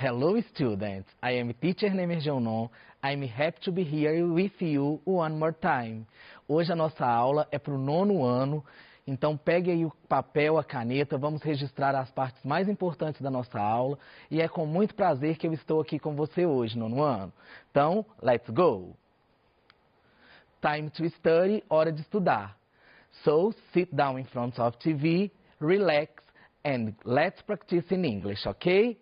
Hello students, I am teacher Nemer Jonon. I'm happy to be here with you one more time. Hoje a nossa aula é para o 9º ano, então pegue aí o papel, a caneta, vamos registrar as partes mais importantes da nossa aula e é com muito prazer que eu estou aqui com você hoje, 9º ano. Então, let's go! Time to study, hora de estudar. So, sit down in front of TV, relax and let's practice in English, ok?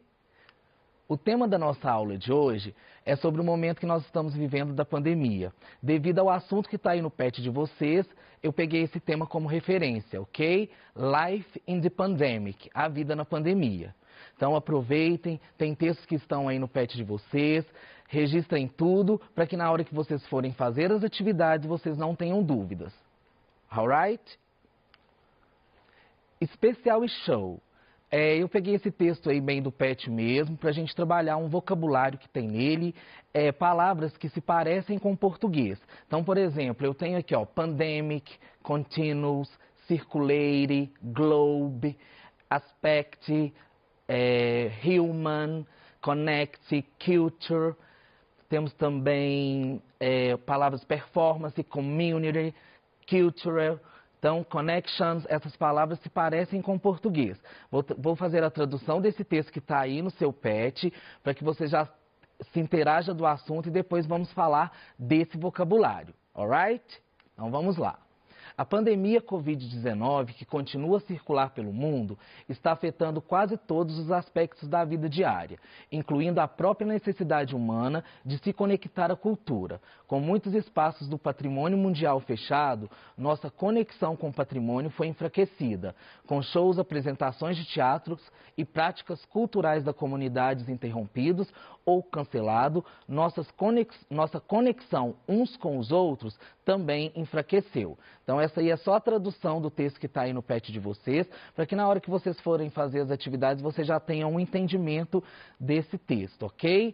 O tema da nossa aula de hoje é sobre o momento que nós estamos vivendo da pandemia. Devido ao assunto que está aí no pet de vocês, eu peguei esse tema como referência, ok? Life in the Pandemic, a vida na pandemia. Então aproveitem, tem textos que estão aí no pet de vocês, registrem tudo para que na hora que vocês forem fazer as atividades vocês não tenham dúvidas. Alright? Especial e show. Eu peguei esse texto aí bem do pet mesmo, para a gente trabalhar um vocabulário que tem nele, palavras que se parecem com português. Então, por exemplo, eu tenho aqui, ó, pandemic, continuous, circulate, globe, aspect, human, connect, culture. Temos também palavras performance, community, cultural. Então, connections, essas palavras se parecem com português. Vou fazer a tradução desse texto que está aí no seu pet, para que você já se interaja do assunto e depois vamos falar desse vocabulário, alright? Então, vamos lá. A pandemia Covid-19, que continua a circular pelo mundo, está afetando quase todos os aspectos da vida diária, incluindo a própria necessidade humana de se conectar à cultura. Com muitos espaços do patrimônio mundial fechado, nossa conexão com o patrimônio foi enfraquecida, com shows, apresentações de teatros e práticas culturais da comunidade interrompidos ou cancelado, nossa conexão uns com os outros também enfraqueceu. Então essa aí é só a tradução do texto que está aí no pet de vocês, para que na hora que vocês forem fazer as atividades, vocês já tenham um entendimento desse texto, ok?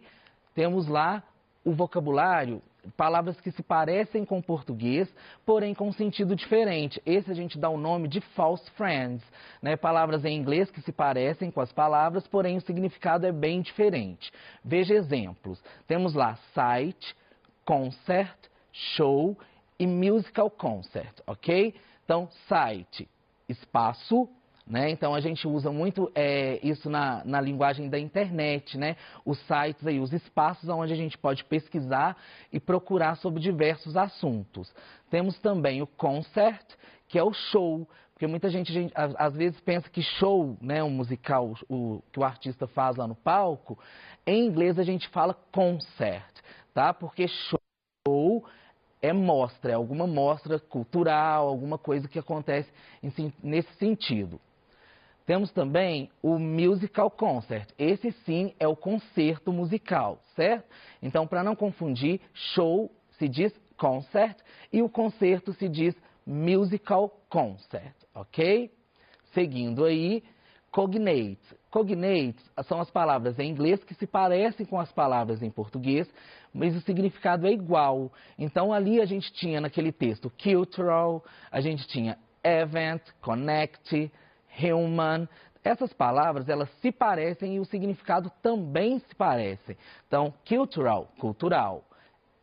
Temos lá o vocabulário, palavras que se parecem com português, porém com sentido diferente. Esse a gente dá o nome de false friends, né? Palavras em inglês que se parecem com as palavras, porém o significado é bem diferente. Veja exemplos. Temos lá site, concert, show e musical concert, ok? Então, site, espaço, né? Então a gente usa muito isso na linguagem da internet, né? Os sites aí, os espaços onde a gente pode pesquisar e procurar sobre diversos assuntos. Temos também o concert, que é o show, porque muita gente às vezes pensa que show, né, um musical, que o artista faz lá no palco, em inglês a gente fala concert, tá? Porque show é mostra, é alguma mostra cultural, alguma coisa que acontece nesse sentido. Temos também o musical concert. Esse sim é o concerto musical, certo? Então, para não confundir, show se diz concert e o concerto se diz musical concert, ok? Seguindo aí, cognates. Cognates são as palavras em inglês que se parecem com as palavras em português, mas o significado é igual. Então, ali a gente tinha naquele texto cultural, a gente tinha event, connect, human. Essas palavras, elas se parecem e o significado também se parece. Então, cultural, cultural,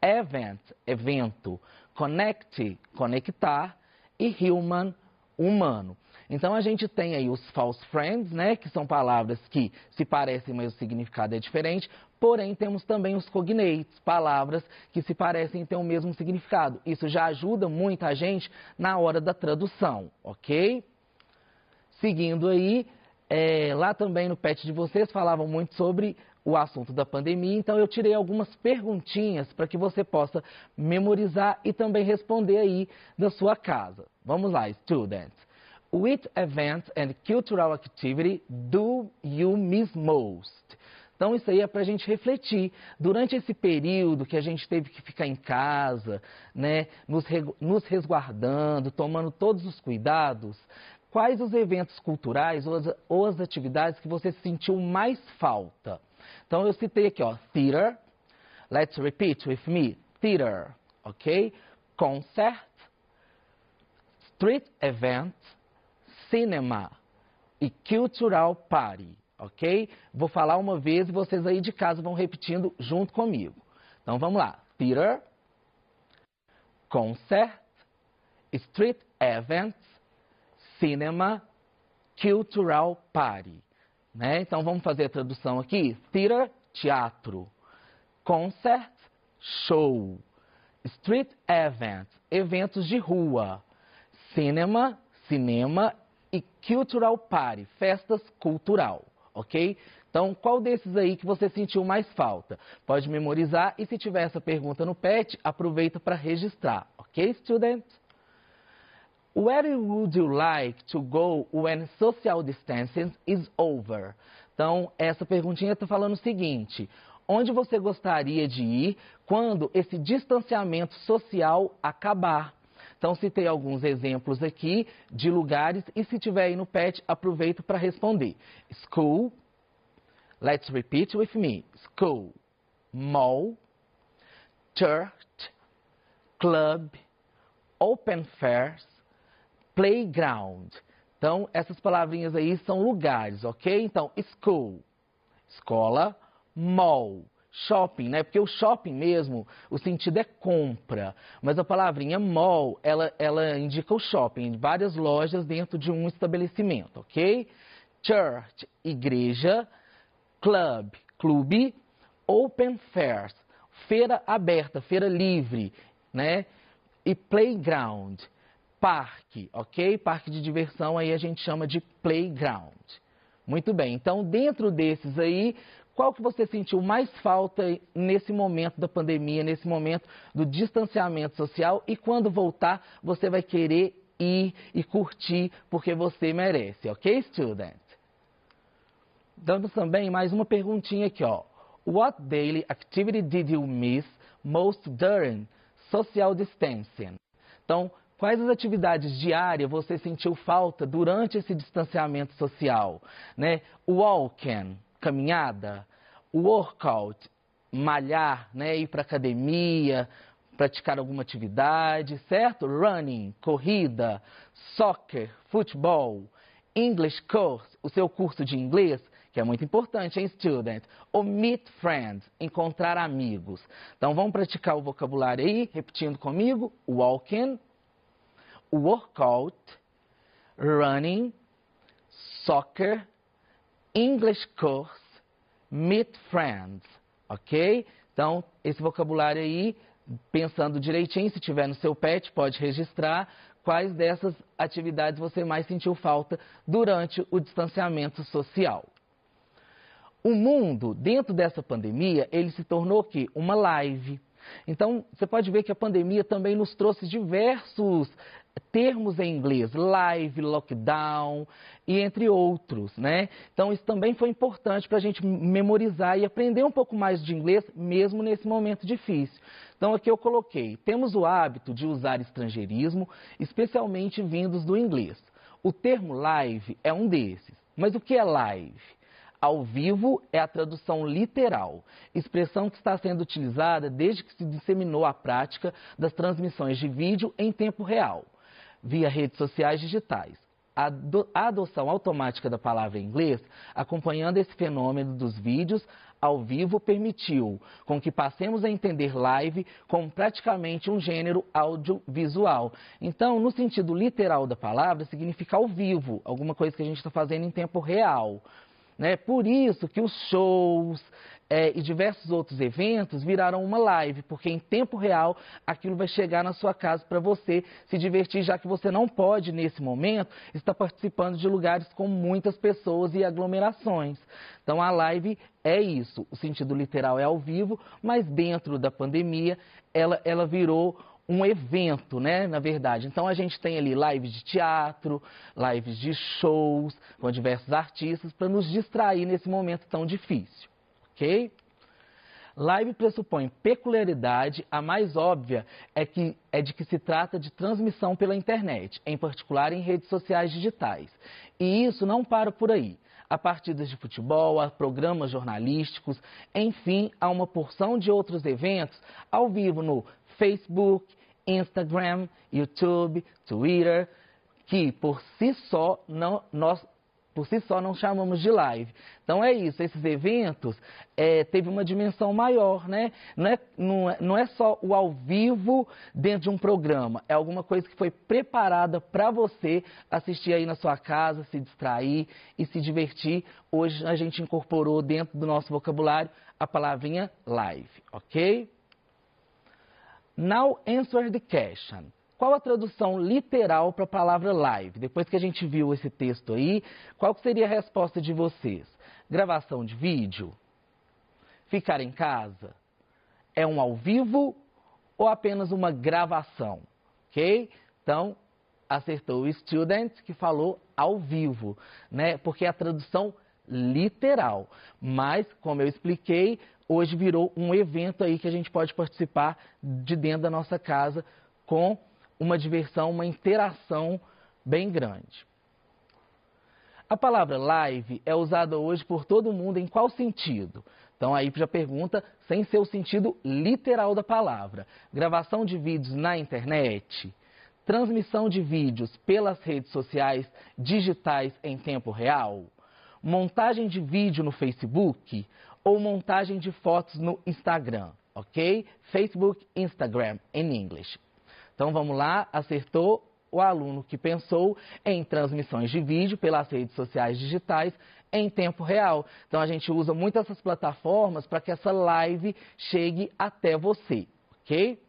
event, evento, connect, conectar e human, humano. Então, a gente tem aí os false friends, né, que são palavras que se parecem, mas o significado é diferente. Porém, temos também os cognates, palavras que se parecem e têm o mesmo significado. Isso já ajuda muito a gente na hora da tradução, ok? Seguindo aí, lá também no pet de vocês falavam muito sobre o assunto da pandemia, então eu tirei algumas perguntinhas para que você possa memorizar e também responder aí da sua casa. Vamos lá, students. Which event and cultural activity do you miss most? Então isso aí é para a gente refletir. Durante esse período que a gente teve que ficar em casa, né, nos resguardando, tomando todos os cuidados, quais os eventos culturais ou as atividades que você sentiu mais falta? Então, eu citei aqui, ó, theater. Let's repeat with me. Theater, ok? Concert, street event, cinema e cultural party, ok? Vou falar uma vez e vocês aí de casa vão repetindo junto comigo. Então vamos lá. Theater, concert, street events, cinema, cultural party. Né? Então vamos fazer a tradução aqui. Theater, teatro. Concert, show. Street events, eventos de rua. Cinema, cinema. E cultural party, festas cultural, ok? Então, qual desses aí que você sentiu mais falta? Pode memorizar e se tiver essa pergunta no PET, aproveita para registrar, ok, student? Where would you like to go when social distancing is over? Então, essa perguntinha está falando o seguinte: onde você gostaria de ir quando esse distanciamento social acabar? Então, citei alguns exemplos aqui de lugares e se tiver aí no PET, aproveita para responder. School, let's repeat with me. School, mall, church, club, open fairs, playground. Então, essas palavrinhas aí são lugares, ok? Então, school, escola, mall, shopping, né? Porque o shopping mesmo, o sentido é compra. Mas a palavrinha mall, ela indica o shopping, várias lojas dentro de um estabelecimento, ok? Church, igreja. Club, clube. Open fairs, feira aberta, feira livre, né? E playground, parque, ok? Parque de diversão aí a gente chama de playground. Muito bem, então dentro desses aí, qual que você sentiu mais falta nesse momento da pandemia, nesse momento do distanciamento social e quando voltar você vai querer ir e curtir porque você merece, ok, student? Dando também mais uma perguntinha aqui, ó. What daily activity did you miss most during social distancing? Então, quais as atividades diárias você sentiu falta durante esse distanciamento social? Né? Walking, caminhada, workout, malhar, né? Ir para academia, praticar alguma atividade, certo? Running, corrida, soccer, futebol, English course, o seu curso de inglês, que é muito importante, hein, student? Ou meet friends, encontrar amigos. Então, vamos praticar o vocabulário aí, repetindo comigo. Walking, workout, running, soccer, English course, meet friends, ok? Então, esse vocabulário aí, pensando direitinho, se tiver no seu PET, pode registrar quais dessas atividades você mais sentiu falta durante o distanciamento social. O mundo, dentro dessa pandemia, ele se tornou o quê? Uma live. Então, você pode ver que a pandemia também nos trouxe diversos termos em inglês, live, lockdown e entre outros, né? Então, isso também foi importante para a gente memorizar e aprender um pouco mais de inglês, mesmo nesse momento difícil. Então, aqui eu coloquei, temos o hábito de usar estrangeirismo, especialmente vindos do inglês. O termo live é um desses. Mas o que é live? Ao vivo é a tradução literal, expressão que está sendo utilizada desde que se disseminou a prática das transmissões de vídeo em tempo real, via redes sociais digitais. A adoção automática da palavra em inglês, acompanhando esse fenômeno dos vídeos ao vivo, permitiu com que passemos a entender live como praticamente um gênero audiovisual. Então, no sentido literal da palavra, significa ao vivo, alguma coisa que a gente está fazendo em tempo real. Né? Por isso que os shows e diversos outros eventos viraram uma live, porque em tempo real aquilo vai chegar na sua casa para você se divertir, já que você não pode, nesse momento, estar participando de lugares com muitas pessoas e aglomerações. Então a live é isso, o sentido literal é ao vivo, mas dentro da pandemia ela virou um evento, né, na verdade. Então, a gente tem ali lives de teatro, lives de shows, com diversos artistas, para nos distrair nesse momento tão difícil, ok? Live pressupõe peculiaridade, a mais óbvia é de que se trata de transmissão pela internet, em particular em redes sociais digitais. E isso não para por aí. Há partidas de futebol, há programas jornalísticos, enfim, há uma porção de outros eventos ao vivo no Facebook, Instagram, YouTube, Twitter, que por si só por si só não chamamos de live. Então é isso, esses eventos teve uma dimensão maior, né? Não é só o ao vivo dentro de um programa, é alguma coisa que foi preparada para você assistir aí na sua casa, se distrair e se divertir. Hoje a gente incorporou dentro do nosso vocabulário a palavrinha live, ok? Now answer the question. Qual a tradução literal para a palavra live? Depois que a gente viu esse texto aí, qual seria a resposta de vocês? Gravação de vídeo? Ficar em casa? É um ao vivo ou apenas uma gravação? Ok? Então, acertou o student que falou ao vivo, né? Porque é a tradução literal. Mas, como eu expliquei, hoje virou um evento aí que a gente pode participar de dentro da nossa casa com uma diversão, uma interação bem grande. A palavra live é usada hoje por todo mundo em qual sentido? Então aí já pergunta sem ser o sentido literal da palavra. Gravação de vídeos na internet, transmissão de vídeos pelas redes sociais digitais em tempo real, montagem de vídeo no Facebook ou montagem de fotos no Instagram, ok? Facebook, Instagram, in English. Então vamos lá, acertou o aluno que pensou em transmissões de vídeo pelas redes sociais digitais em tempo real. Então a gente usa muito essas plataformas para que essa live chegue até você, ok?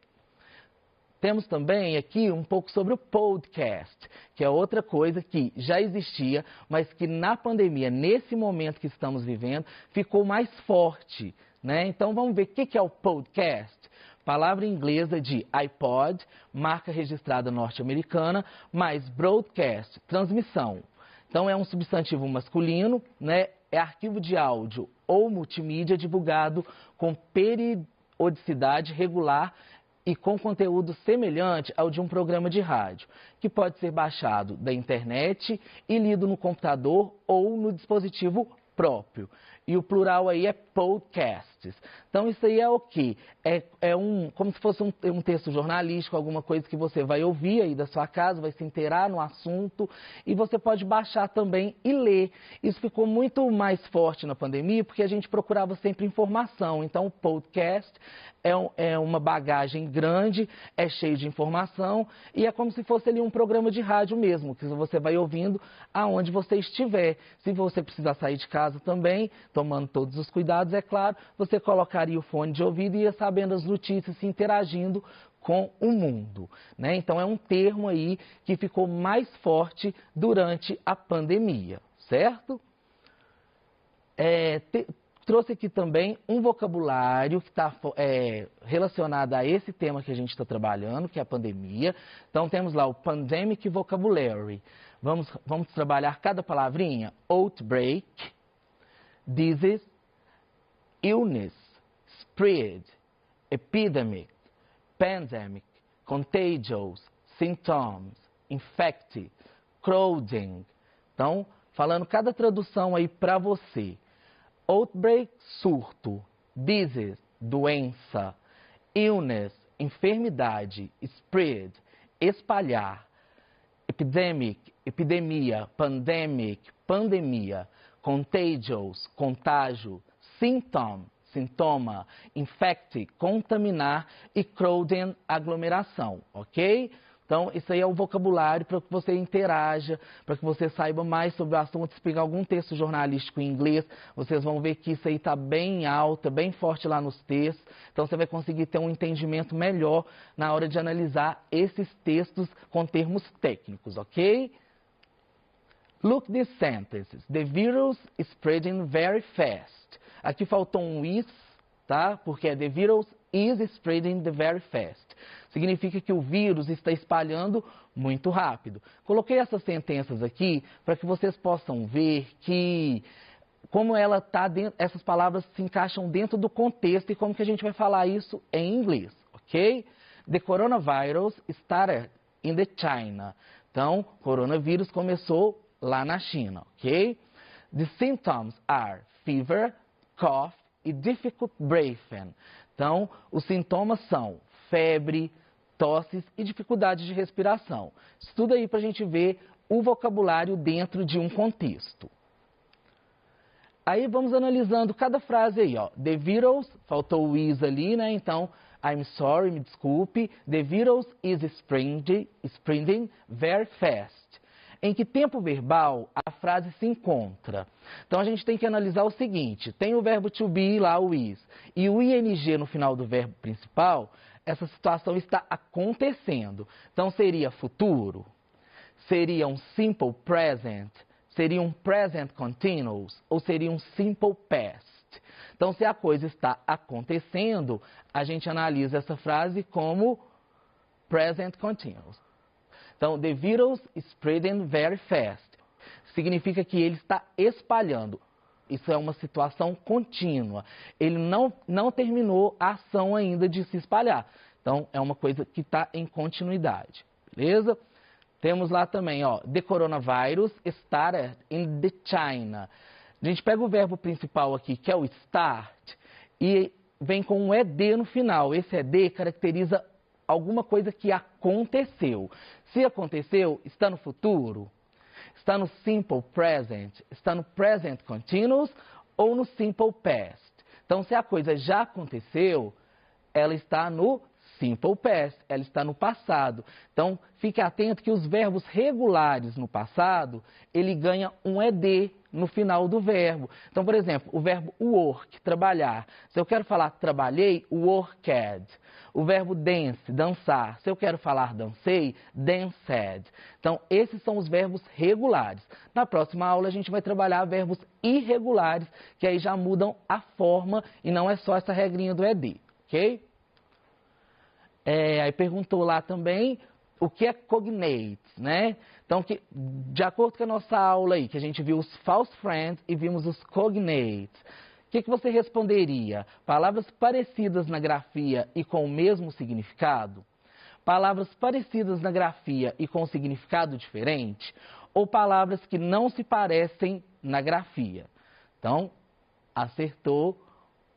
Temos também aqui um pouco sobre o podcast, que é outra coisa que já existia, mas que na pandemia, nesse momento que estamos vivendo, ficou mais forte, né? Então vamos ver o que é o podcast. Palavra inglesa de iPod, marca registrada norte-americana, mais broadcast, transmissão. Então é um substantivo masculino, né? É arquivo de áudio ou multimídia divulgado com periodicidade regular e com conteúdo semelhante ao de um programa de rádio, que pode ser baixado da internet e lido no computador ou no dispositivo próprio. E o plural aí é podcasts. Então isso aí é o quê? Como se fosse um texto jornalístico, alguma coisa que você vai ouvir aí da sua casa, vai se inteirar no assunto e você pode baixar também e ler. Isso ficou muito mais forte na pandemia porque a gente procurava sempre informação. Então o podcast é uma bagagem grande, é cheio de informação e é como se fosse ali um programa de rádio mesmo, que você vai ouvindo aonde você estiver. Se você precisar sair de casa também, tomando todos os cuidados, é claro, você colocaria o fone de ouvido e ia sabendo as notícias, se interagindo com o mundo, né? Então é um termo aí que ficou mais forte durante a pandemia, certo? Trouxe aqui também um vocabulário que está relacionado a esse tema que a gente está trabalhando, que é a pandemia. Então temos lá o Pandemic Vocabulary. Vamos trabalhar cada palavrinha. Outbreak, disease, illness, spread, epidemic, pandemic, contagious, symptoms, infected, crowding. Então, falando cada tradução aí para você. Outbreak, surto, disease, doença, illness, enfermidade, spread, espalhar, epidemic, epidemia, pandemic, pandemia, contagious, contágio, symptom, sintoma, infect, contaminar e crowding, aglomeração, ok? Então, isso aí é o vocabulário para que você interaja, para que você saiba mais sobre o assunto. Se pegar algum texto jornalístico em inglês, vocês vão ver que isso aí está bem alto, bem forte lá nos textos. Então, você vai conseguir ter um entendimento melhor na hora de analisar esses textos com termos técnicos, ok? Look these sentences. The virus is spreading very fast. Aqui faltou um is, tá? Porque é the virus is spreading very fast. Significa que o vírus está espalhando muito rápido. Coloquei essas sentenças aqui para que vocês possam ver que como ela tá dentro, essas palavras se encaixam dentro do contexto e como que a gente vai falar isso em inglês, ok? The coronavirus started in the China. Então, coronavírus começou lá na China, ok? The symptoms are fever, cough e difficult breathing. Então, os sintomas são febre, tosses e dificuldade de respiração. Estuda aí para a gente ver o vocabulário dentro de um contexto. Aí vamos analisando cada frase aí, ó. The Beatles, faltou o is ali, né? Então, I'm sorry, me desculpe. The Beatles is sprinting very fast. Em que tempo verbal a frase se encontra? Então, a gente tem que analisar o seguinte. Tem o verbo to be lá, o is. E o ing no final do verbo principal, essa situação está acontecendo. Então, seria futuro? Seria um simple present? Seria um present continuous ou seria um simple past? Então, se a coisa está acontecendo, a gente analisa essa frase como present continuous. Então, the virus is spreading very fast. Significa que ele está espalhando. Isso é uma situação contínua. Ele não terminou a ação ainda de se espalhar. Então, é uma coisa que está em continuidade. Beleza? Temos lá também, ó, the coronavirus started in the China. A gente pega o verbo principal aqui, que é o start, e vem com um ed no final. Esse ed caracteriza alguma coisa que aconteceu. Se aconteceu, está no futuro, está no simple present, está no present continuous ou no simple past. Então, se a coisa já aconteceu, ela está no simple past, ela está no passado. Então, fique atento que os verbos regulares no passado, ele ganha um ed no final do verbo. Então, por exemplo, o verbo work, trabalhar. Se eu quero falar trabalhei, worked. O verbo dance, dançar. Se eu quero falar dancei, danced. Então, esses são os verbos regulares. Na próxima aula, a gente vai trabalhar verbos irregulares, que aí já mudam a forma e não é só essa regrinha do ed, ok? Aí perguntou lá também o que é cognates, né? Então, de acordo com a nossa aula aí, que a gente viu os false friends e vimos os cognates, o que você responderia? Palavras parecidas na grafia e com o mesmo significado? Palavras parecidas na grafia e com significado diferente? Ou palavras que não se parecem na grafia? Então, acertou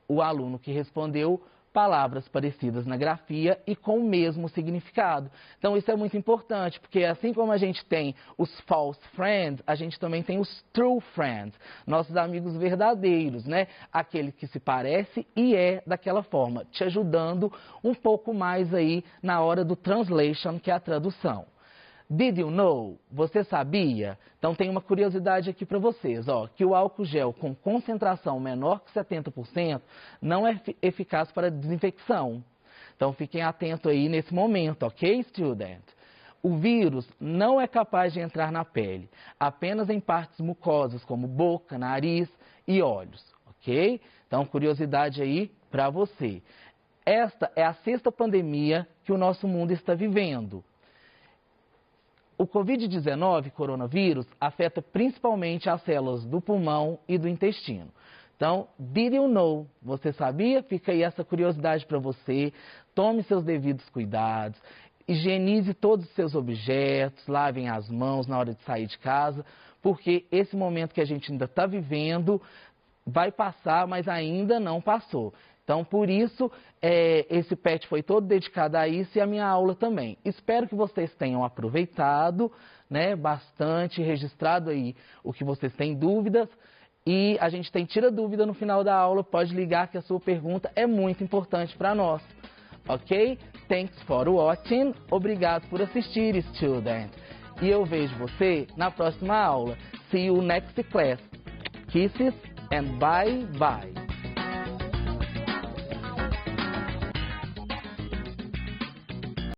o aluno que respondeu palavras parecidas na grafia e com o mesmo significado. Então, isso é muito importante, porque assim como a gente tem os false friends, a gente também tem os true friends, nossos amigos verdadeiros, né? Aquele que se parece e é daquela forma, te ajudando um pouco mais aí na hora do translation, que é a tradução. Did you know? Você sabia? Então tem uma curiosidade aqui para vocês, ó, que o álcool gel com concentração menor que 70% não é eficaz para desinfecção. Então fiquem atentos aí nesse momento, ok, student? O vírus não é capaz de entrar na pele, apenas em partes mucosas como boca, nariz e olhos, ok? Então curiosidade aí para você. Esta é a 6ª pandemia que o nosso mundo está vivendo. O Covid-19, coronavírus, afeta principalmente as células do pulmão e do intestino. Então, did you know? Você sabia? Fica aí essa curiosidade para você. Tome seus devidos cuidados. Higienize todos os seus objetos. Lavem as mãos na hora de sair de casa. Porque esse momento que a gente ainda está vivendo vai passar, mas ainda não passou. Então, por isso, esse PET foi todo dedicado a isso e a minha aula também. Espero que vocês tenham aproveitado, né, bastante, registrado aí o que vocês têm dúvidas. E a gente tira dúvida no final da aula, pode ligar que a sua pergunta é muito importante para nós. Ok? Thanks for watching. Obrigado por assistir, student. E eu vejo você na próxima aula. See you next class. Kisses and bye bye.